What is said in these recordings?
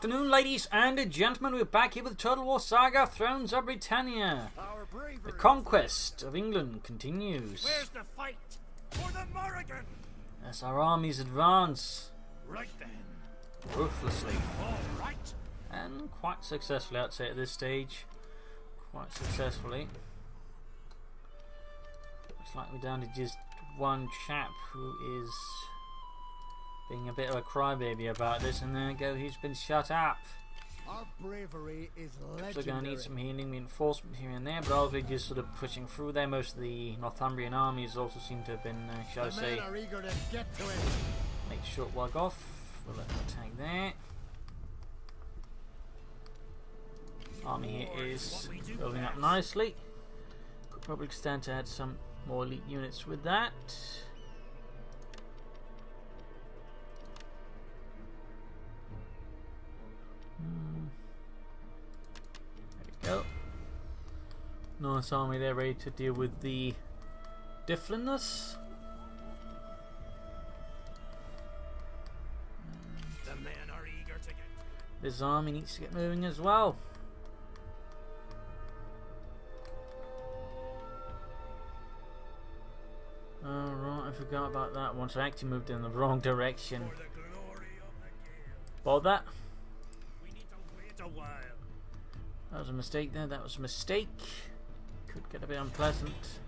afternoon, ladies and gentlemen. We're back here with Total War Saga, Thrones of Britannia. The conquest of England continues. Where's the fight for the Morrigan? As our armies advance. Right then. Ruthlessly. All right. And quite successfully, I'd say, at this stage. Quite successfully. Looks like we're down to just one chap who is being a bit of a crybaby about this, and there we go, he's been shut up. Our bravery is legendary. So we're going to need some healing reinforcement here and there, but obviously just sort of pushing through there. Most of the Northumbrian armies also seem to have been, shall I say, are eager to get to it. make short work off. We'll let them attack there. Army here is building up nicely. Could probably stand to add some more elite units with that. There we go. Nice army there, ready to deal with the Difflenness. The men are eager to get. This army needs to get moving as well. Alright, I forgot about that one, so I actually moved in the wrong direction. For the glory of the game. Bother. We need to wait a while. That was a mistake there, that was a mistake. Could get a bit unpleasant.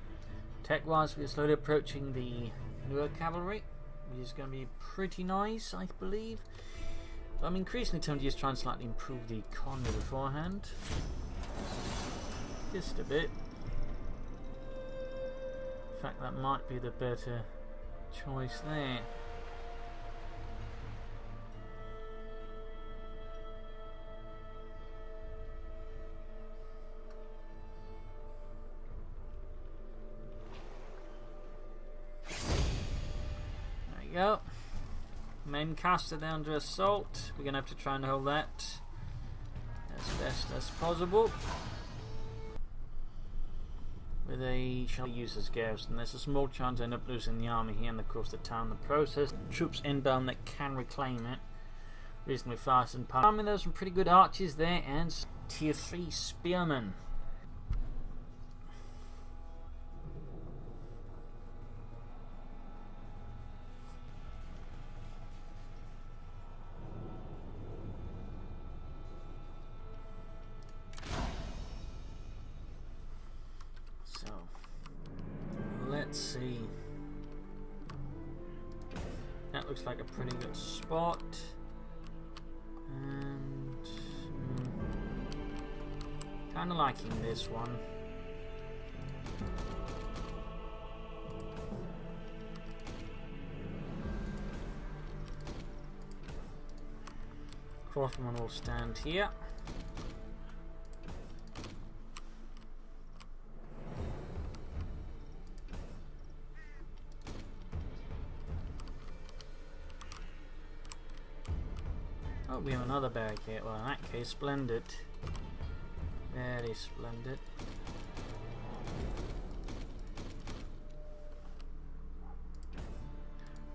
Tech-wise, we're slowly approaching the newer cavalry, which is going to be pretty nice, I believe. But I'm increasingly tempted to just try and slightly improve the economy beforehand. Just a bit. In fact, that might be the better choice there. There you go. Main caster down under assault. We're going to have to try and hold that as best as possible. With a shall use as garrison. There's a small chance to end up losing the army here and of course the town in the process. Troops inbound that can reclaim it reasonably fast and powerful. I mean, there's some pretty good archers there and tier 3 spearmen. Let's see. That looks like a pretty good spot. And kind of liking this one. Crossman will stand here. Oh, we have another barricade. Well, in that case, splendid. Very splendid.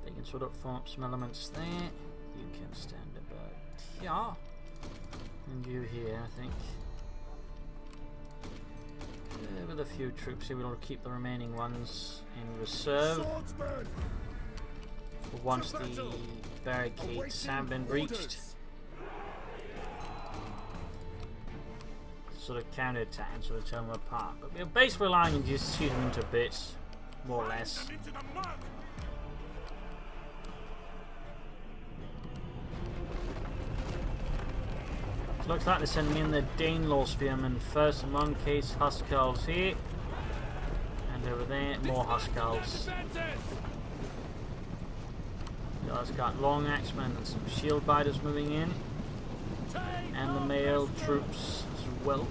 They can sort of form up some elements there. You can stand about here. And you here, I think. With a few troops here, we'll keep the remaining ones in reserve. For once the barricades have been breached. Sort of counter-attack and sort of tear them apart. But we're basically relying on just shooting them into bits, more or less. So looks like they're sending in the Danelaw spearmen first. In one case, Huskarls here. And over there, more Huskarls. You guys got long axemen and some shield biters moving in. And the male troops as well.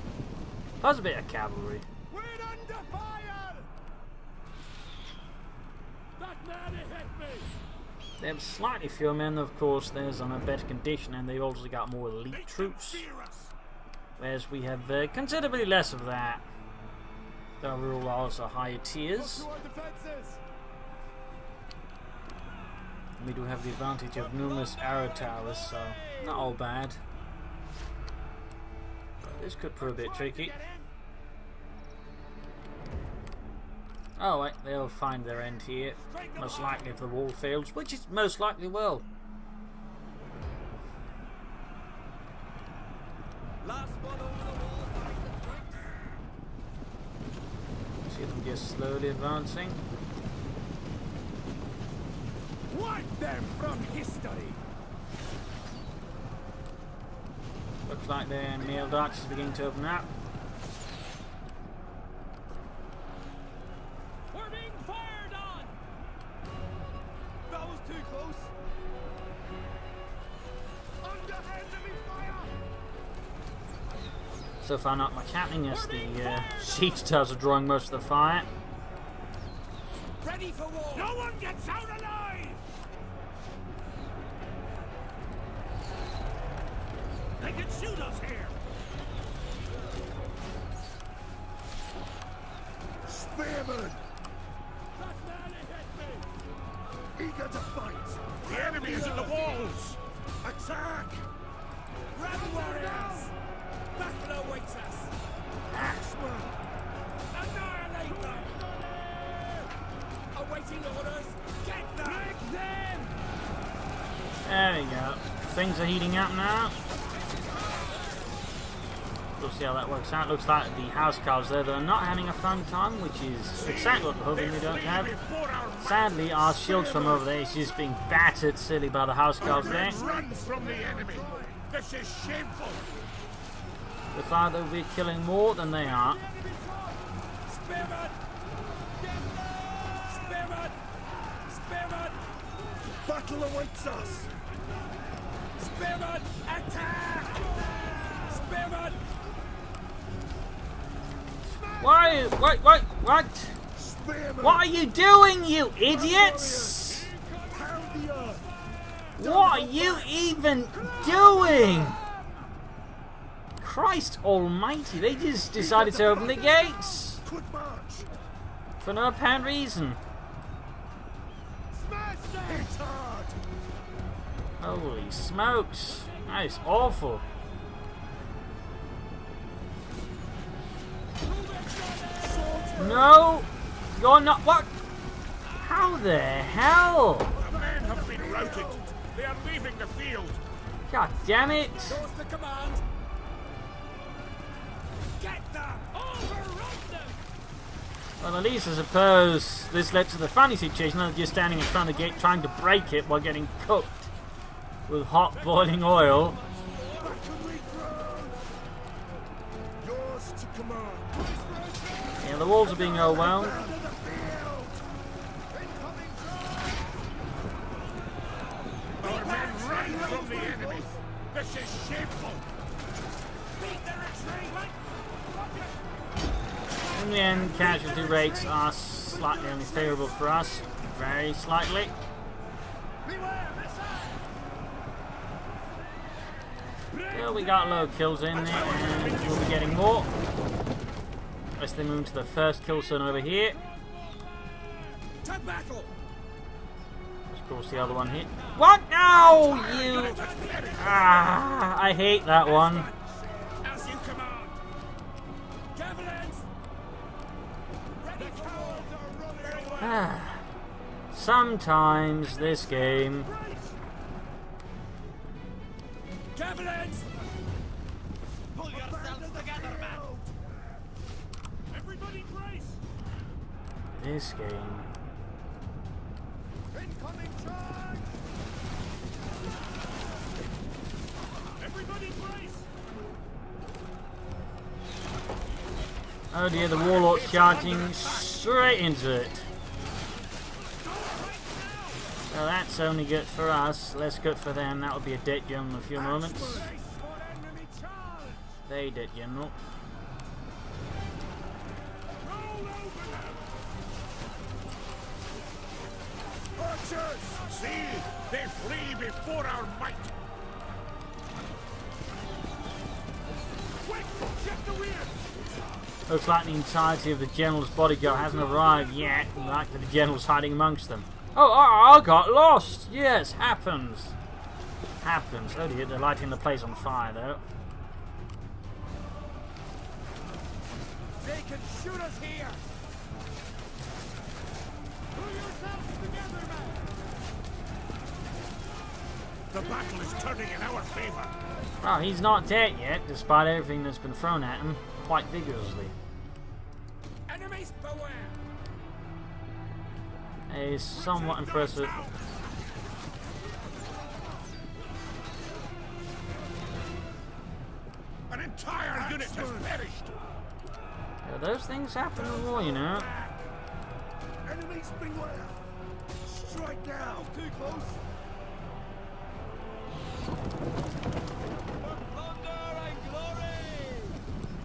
Plus a bit of cavalry. We're under fire! That man hit me! They have slightly fewer men, of course. There's on a better condition, and they've also got more elite troops. Whereas we have considerably less of that. The overall also higher tiers. We do have the advantage of numerous arrow towers, so not all bad. This could prove a bit tricky. Oh wait, they'll find their end here. Most likely if the wall fails, which it most likely will. See them just slowly advancing. Wipe them from history. Looks like their mailed arch is beginning to open up. We're being fired on. That was too close. Under enemy fire. So far not much happening as the siege stars are drawing most of the fire. Ready for war. No one gets out alive. They can shoot us here. Spearman! That man hit me. Eager to fight! The enemy is in the walls. Attack! Grab warriors. Battle awaits us. Axeman! Annihilate them. Awaiting orders. Get them. Break them. There we go. Things are heating up now. We'll see how that works out. Looks like the housecarls there that are not having a fun time, which is exactly what we're hoping we don't have. Sadly, our shields from over there is just being battered silly by the housecarls there. Run from the enemy. This is shameful. We find that we're killing more than they are. Spearman. Spearman. Spearman. Battle awaits us! Spearman. Attack. Spearman. Why? Wait, what? Spearman! What are you doing, you idiots? Pound the earth! What are you even doing? Christ almighty, they just decided to open the gates. Quick march! For no apparent reason. Smash them. Hit hard! Holy smokes. That is awful. No! You're not. What? How the hell? The men have been routed. They are leaving the field. God damn it. Yours to command. Get them. Overrun them. Well, at least I suppose this led to the funny situation of just standing in front of the gate trying to break it while getting cooked with hot boiling oil. Back and regrow! Yours to command! Yeah, the walls are being overwhelmed. Out of the field! Incoming drive! Our men run from the enemy. This is shameful. Beat their retreat. In the end, casualty rates are slightly only favourable for us. Very slightly. Beware, Well, we got low kills in there, and we'll be getting more. Let's then move to the first kill zone over here. to battle. Of course, the other one hit. What? No, you! Ah, I hate that one. As you command. Javelins. Ready for war. Very well. Ah, sometimes this game. Javelins. Pull yourselves together, man. Everybody brace. This game. Incoming charge. Everybody brace. Oh dear, the warlock's charging straight into it. So that's only good for us, less good for them. That will be a dead general in a few moments. Enemy charge. They dead general. Roll over them. Archers! See, they flee before our might. Quick, check the rear. Looks like the entirety of the general's bodyguard hasn't arrived yet. Like the general's hiding amongst them. Oh, I got lost! Yes, happens. Happens. Oh dear, they're lighting the place on fire though. They can shoot us here! Pull yourselves together, man! The battle is turning in our favor. Well, he's not dead yet, despite everything that's been thrown at him, quite vigorously. Enemies beware! It's somewhat impressive. An entire unit has perished. Yeah, those things happen in war, you know. Enemies beware! Strike now! Too close!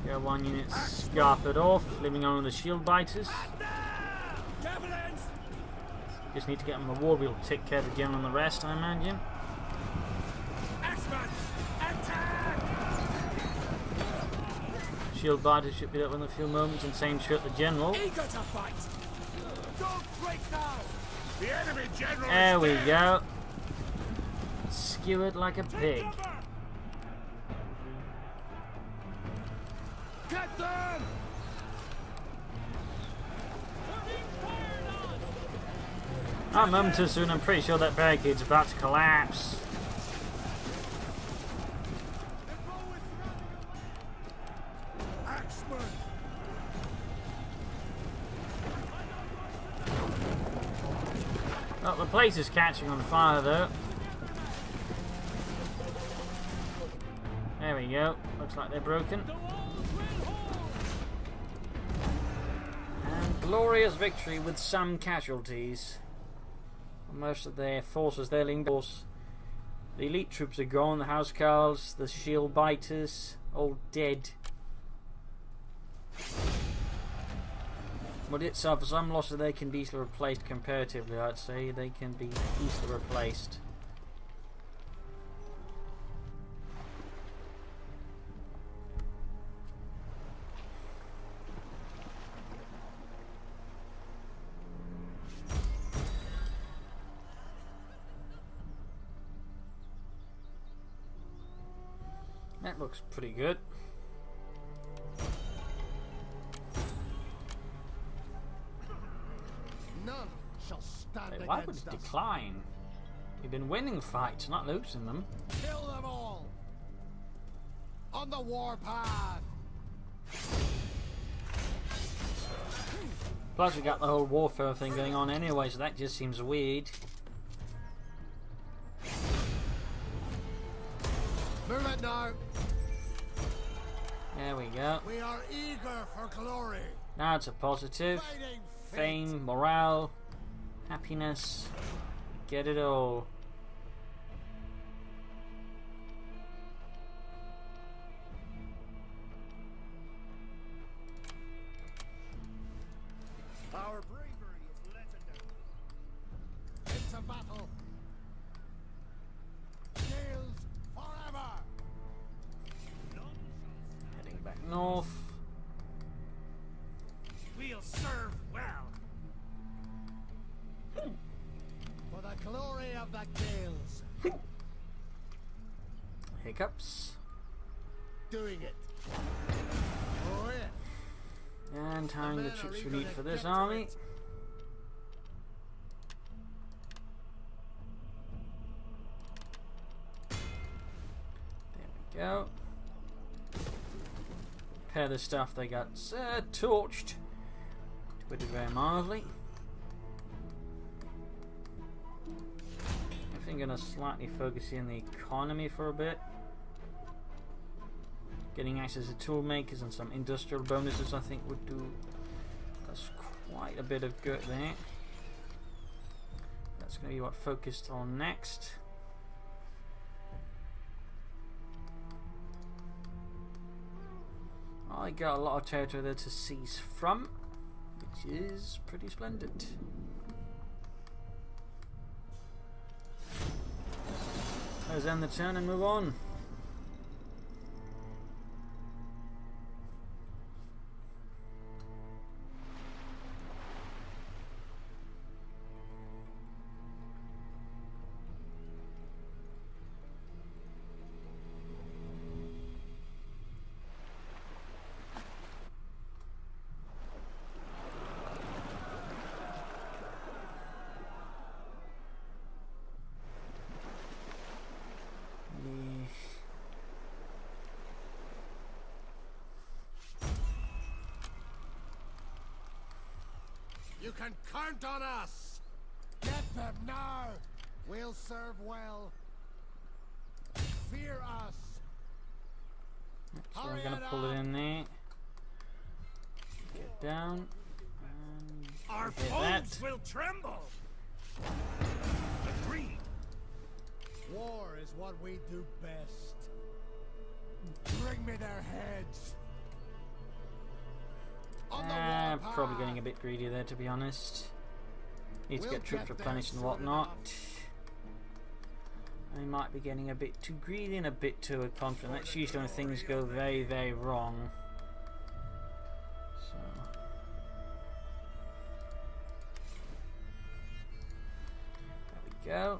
Got one unit scarpered off, leaving on the shield biters. Javelins! Just need to get on the war wheel to take care of the general and the rest, I imagine. Axeman! Attack! Shield biters should be up in a few moments and same shoot the general. Eager to fight! Don't break down! The enemy general There is we dead. go. Skewered like a pig. Get them! Not a moment too soon, I'm pretty sure that barricade's about to collapse. Axeman! Well, the place is catching on fire though. There we go. Looks like they're broken. And glorious victory with some casualties. Most of their forces, their force. The elite troops are gone, the housecarls, the shield biters, all dead. But itself, some losses they can be easily replaced comparatively, I'd say. They can be easily replaced. That looks pretty good. None shall stand Hey, why would against it us. decline? You've been winning fights, not losing them. Kill them all! On the warpath! Plus we got the whole warfare thing going on anyway, so that just seems weird. Move it now! There we go. We are eager for glory! Now it's a positive. Fighting fate. Fame, morale, happiness. Get it all. Our bravery is legendary. Into battle. Gales forever. Heading back north. We'll serve well. For the glory of the Gales. Hiccups. Doing it. Oh yeah. And tying the men are troops we eager need to for this get to army. it. There we go. Pair the stuff they got torched. Put it very mildly. I think I'm gonna slightly focus in the economy for a bit. Getting access to tool makers and some industrial bonuses I think would do us quite a bit of good there. That's going to be what focused on next. I got a lot of territory there to seize from, which is pretty splendid. Let's end the turn and move on. You can count on us! Get them now! We'll serve well. Fear us! So I'm gonna pull it in there. Get down. And Our hit foes that. will tremble. Agreed. War is what we do best. Bring me their heads. On the war path. Probably getting a bit greedy there, to be honest. Need to We'll get troops get them replenished and soon whatnot. enough. I might be getting a bit too greedy and a bit too confident. That's usually when things go very, very wrong. So there we go.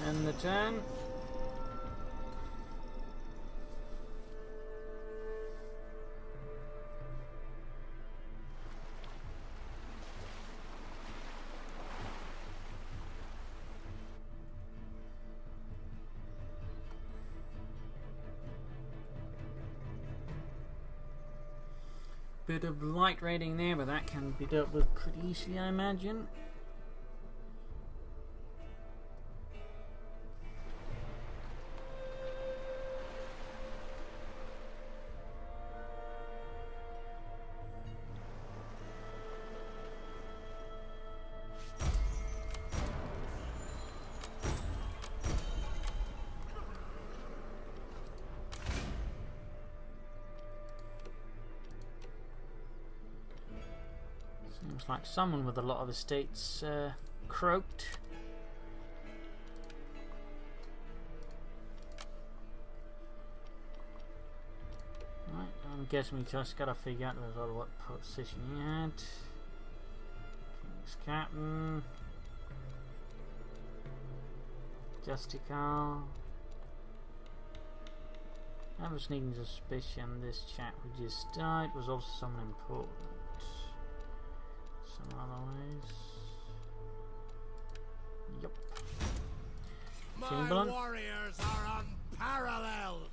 End the turn. Bit of light raiding there, but that can be dealt with pretty easily, I imagine. Seems like someone with a lot of estates croaked. Right, I'm guessing we just gotta figure out what position he had. King's Captain. Justical. I have a sneaking suspicion this chap who just died was also someone important. Some other ways. Yep. My Timberland. warriors are unparalleled.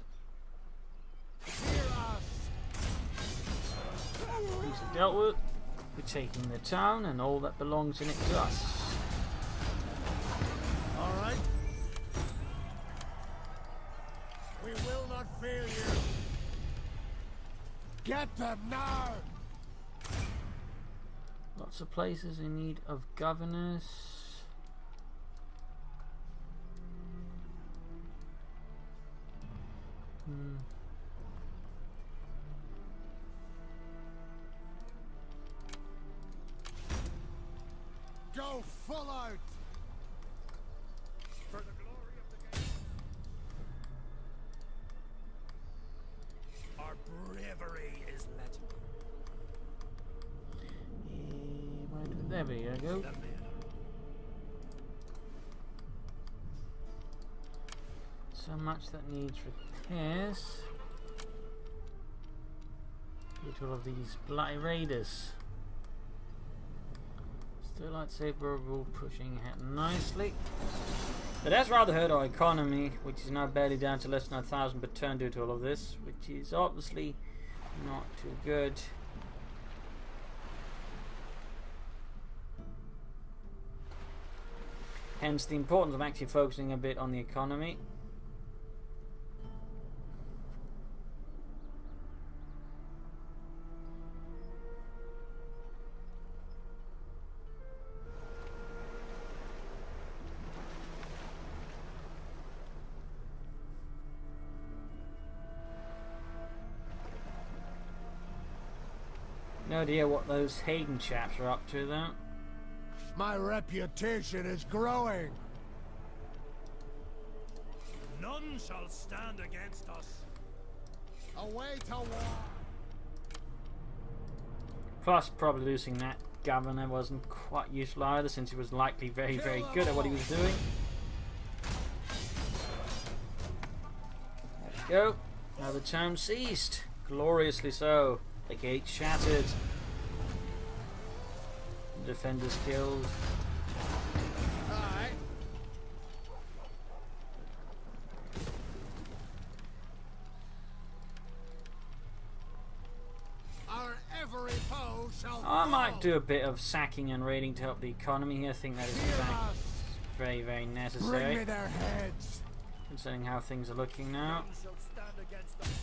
Fear us. These are dealt with. We're taking the town and all that belongs in it to us. All right. We will not fail you. Get them now. Lots of places in need of governors. Go full out. For the glory of the game. Our bravery is legendary. There we go. So much that needs repairs. Get all of these bloody raiders. Still, I'd say we're all pushing ahead nicely. But that's rather hurt our economy, which is now barely down to less than 1,000 per turn due to all of this, which is obviously not too good. Hence the importance of actually focusing a bit on the economy. No idea what those Hayden chaps are up to though. My reputation is growing. None shall stand against us. Away to war. Plus, probably losing that governor wasn't quite useful either, since he was likely very, very good at what he was doing. There we go. Now the town seized. Gloriously so. The gate shattered. The defenders killed. Alright. Our ever shall I might fall. do a bit of sacking and raiding to help the economy here. I think that is in Hear fact us. very, very Bring me necessary, their heads. considering how things are looking now. None shall stand against us.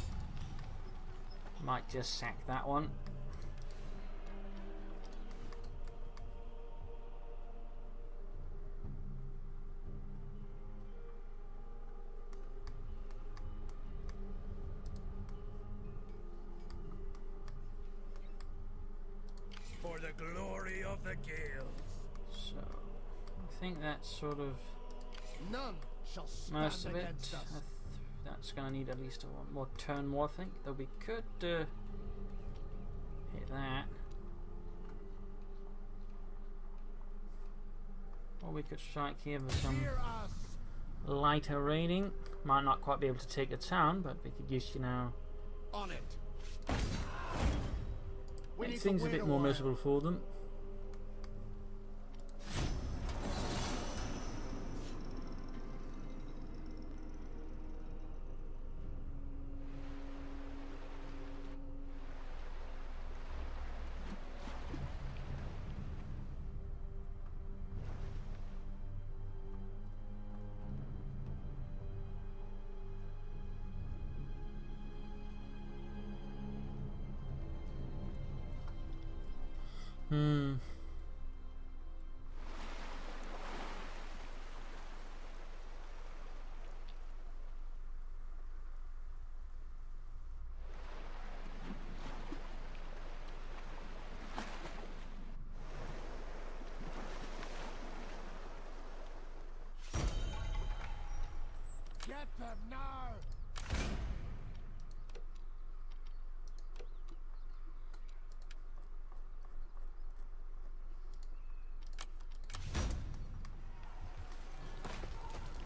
Might just sack that one. For the glory of the Gales. So, I think that's sort of None shall stand most of it. against us. That's going to need at least one more turn more, I think. Though we could hit that. Or we could strike here with some Hear us. lighter raiding. Might not quite be able to take a town, but we could use, you know, On it. We make need to things a wait bit more while. miserable for them. Get them now.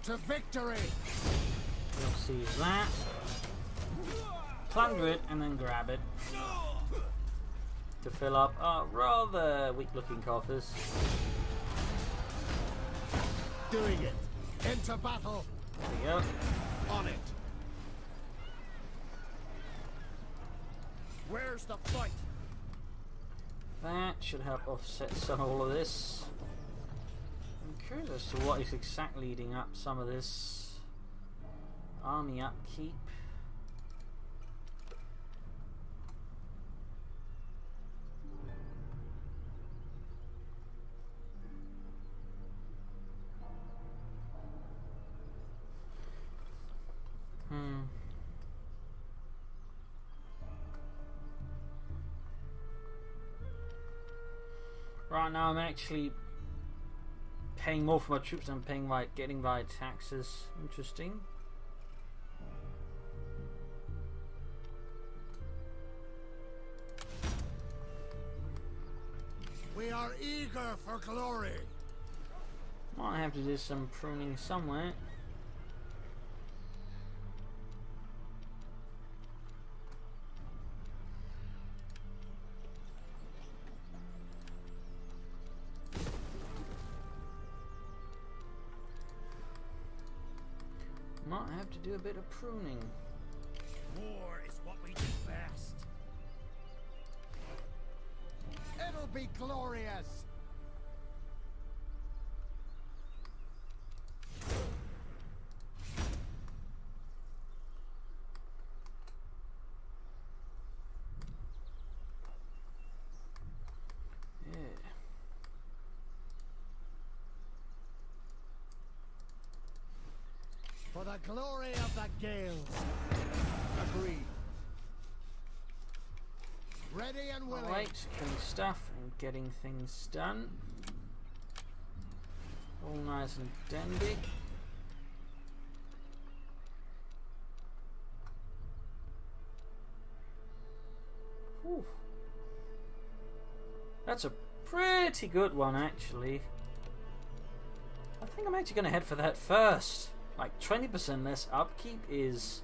To victory. We'll seize that. Plunder it and then grab it. To fill up our rather weak looking coffers. Doing it. Into battle. There we go. On it. Where's the fight? That should help offset some of all of this. I'm curious as to what is exactly leading up some of this army upkeep. Right now I'm actually paying more for my troops than I'm paying by getting via taxes. Interesting. We are eager for glory. Might have to do some pruning somewhere. Might have to do a bit of pruning. War is what we do best. It'll be glorious. Yeah. For the glory of the Gales. Agreed. Ready and willing. Alright, killing stuff and getting things done. All nice and dandy. Whew. That's a pretty good one, actually. I think I'm actually going to head for that first. Like 20% less upkeep is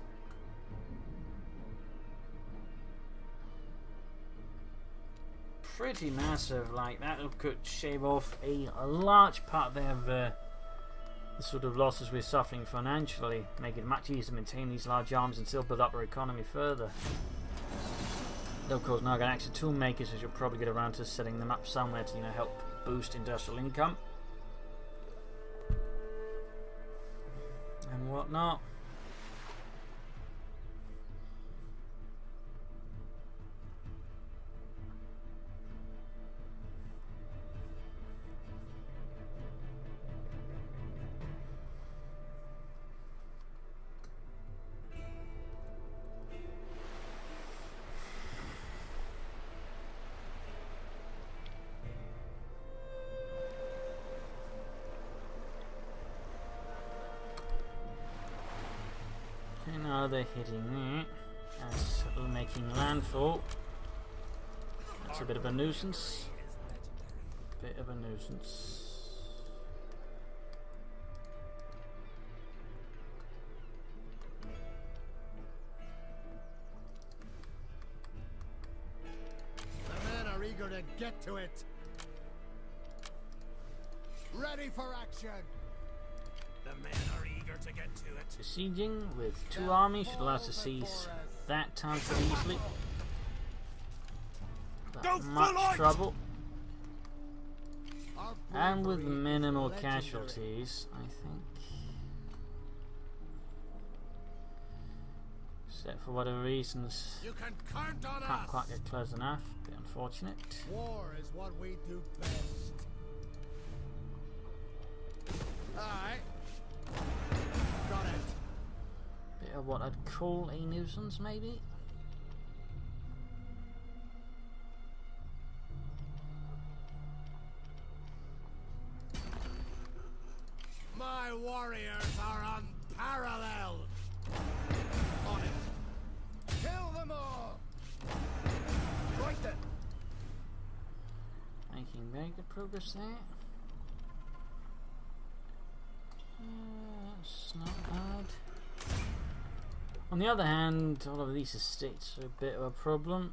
pretty massive. Like that could shave off a large part there of the sort of losses we're suffering financially, make it much easier to maintain these large arms and still build up our economy further. Though of course now I've got access to tool makers, so you'll probably get around to setting them up somewhere to help boost industrial income and whatnot. Now they're hitting there. That's making landfall. That's a bit of a nuisance. Bit of a nuisance. The men are eager to get to it. Ready for action. The men are eager to get to it. Besieging with 2 armies should allow us to seize that town pretty easily. Without much trouble. And with minimal casualties, I think. Except for whatever reasons, You can count on can't us. quite get close enough. Bit unfortunate. War is what we do best. Alright. Got it. Bit of what I'd call a nuisance, maybe. My warriors are unparalleled. On it. Kill them all. Right then. Making very good progress there. That's not bad. On the other hand, all of these estates are a bit of a problem.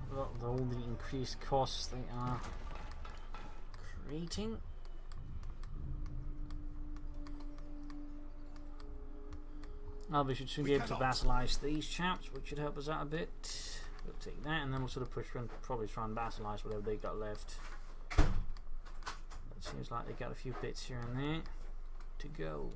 With all the increased costs they are creating. Well, we should soon be able to vassalize these chaps, which should help us out a bit. We'll take that, and then we'll sort of push and probably try and vassalize whatever they got left. It seems like they got a few bits here and there to go.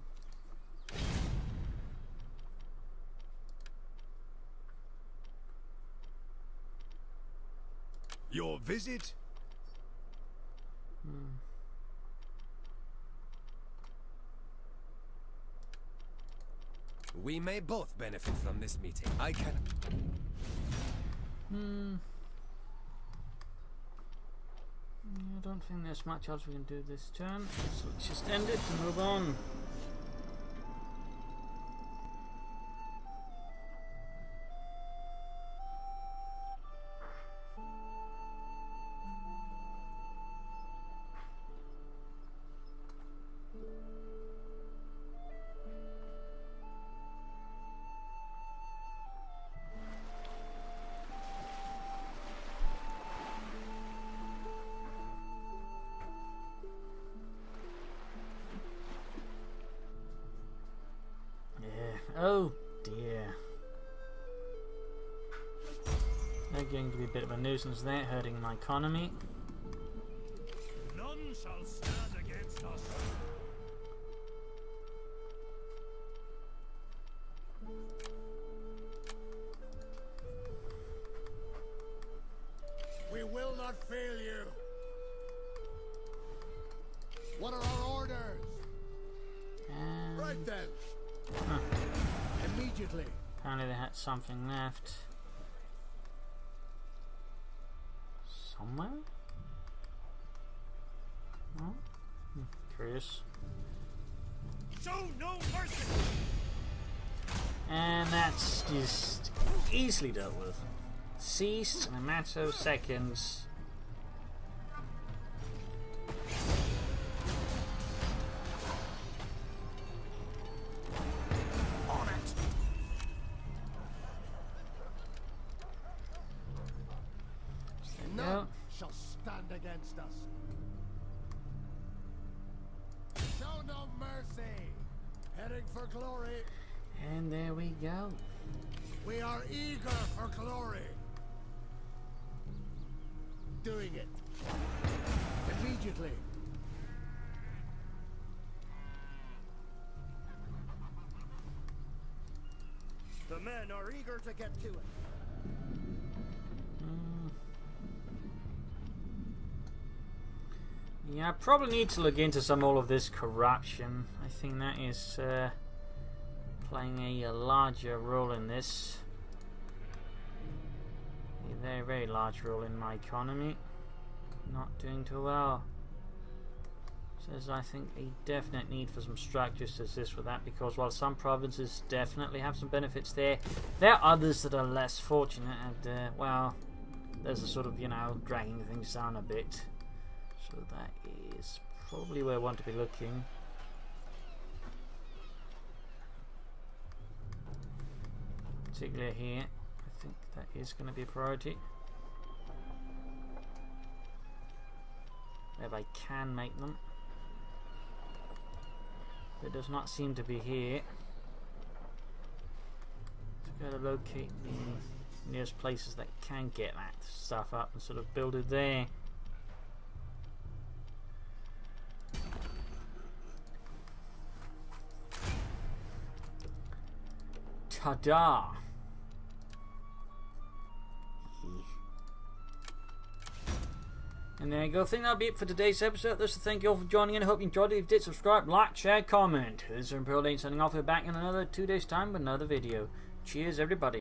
Your visit? We may both benefit from this meeting. I can. I don't think there's much else we can do this turn, so let's just end it and move on. Oh dear. They're going to be a bit of a nuisance there, hurting my economy. None shall stand against us. We will not fail you. What are our orders? And Right then. Immediately. apparently they had something left. Somewhere? Oh, curious. Show no mercy. And that's just easily dealt with. Ceased in a matter of seconds. On it. against us. Show no mercy. Heading for glory. And there we go. We are eager for glory. Doing it. Immediately. The men are eager to get to it. Yeah, I probably need to look into all of this corruption. I think that is playing a larger role in this. A very, very large role in my economy. Not doing too well. So there's, I think, a definite need for some structures to assist with that, because while some provinces definitely have some benefits there are others that are less fortunate, and well, there's a sort of, you know, dragging things down a bit. So that is probably where I want to be looking. Particularly here, I think that is going to be a priority. If I can make them. There does not seem to be here. Just gotta locate the nearest places that can get that stuff up and sort of build it there. Ta-da! And there you go. I think that'll be it for today's episode. So thank you all for joining in. I hope you enjoyed it. If you did, subscribe, like, share, comment. This is Imperial Dane signing off. We're back in another 2 days' time with another video. Cheers, everybody.